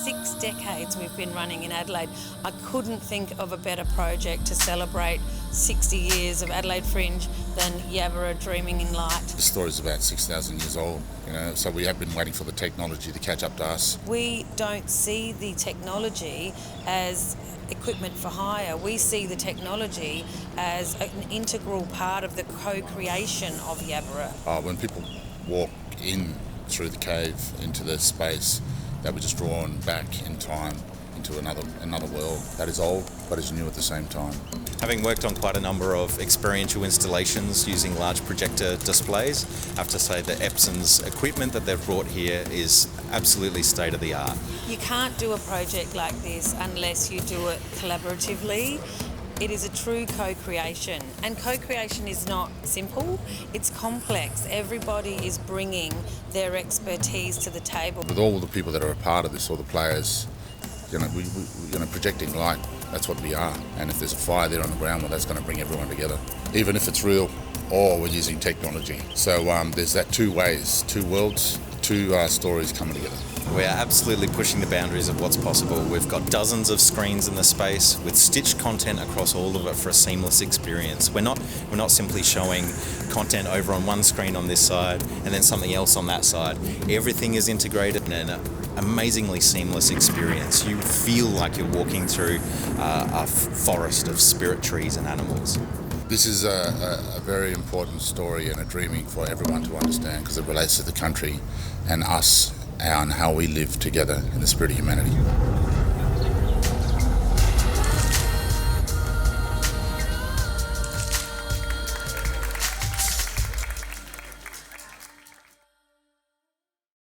6 decades we've been running in Adelaide. I couldn't think of a better project to celebrate 60 years of Adelaide Fringe than Yabarra Dreaming in Light. The story's about 6,000 years old, so we have been waiting for the technology to catch up to us. We don't see the technology as equipment for hire. We see the technology as an integral part of the co-creation of Yabarra. When people walk in through the cave into the space, they were just drawn back in time into another world that is old but is new at the same time. Having worked on quite a number of experiential installations using large projector displays, I have to say that Epson's equipment that they've brought here is absolutely state of the art. You can't do a project like this unless you do it collaboratively. It is a true co-creation, and co-creation is not simple, it's complex. Everybody is bringing their expertise to the table. With all the people that are a part of this, all the players, projecting light, that's what we are. And if there's a fire there on the ground, well, that's going to bring everyone together, even if it's real or we're using technology. So there's that two ways, two worlds, two stories coming together. We're absolutely pushing the boundaries of what's possible. We've got dozens of screens in the space with stitched content across all of it for a seamless experience. We're not simply showing content over on one screen on this side and then something else on that side. Everything is integrated in an amazingly seamless experience. You feel like you're walking through a forest of spirit trees and animals. This is a very important story and a dreaming for everyone to understand, because it relates to the country and us and how we live together in the spirit of humanity.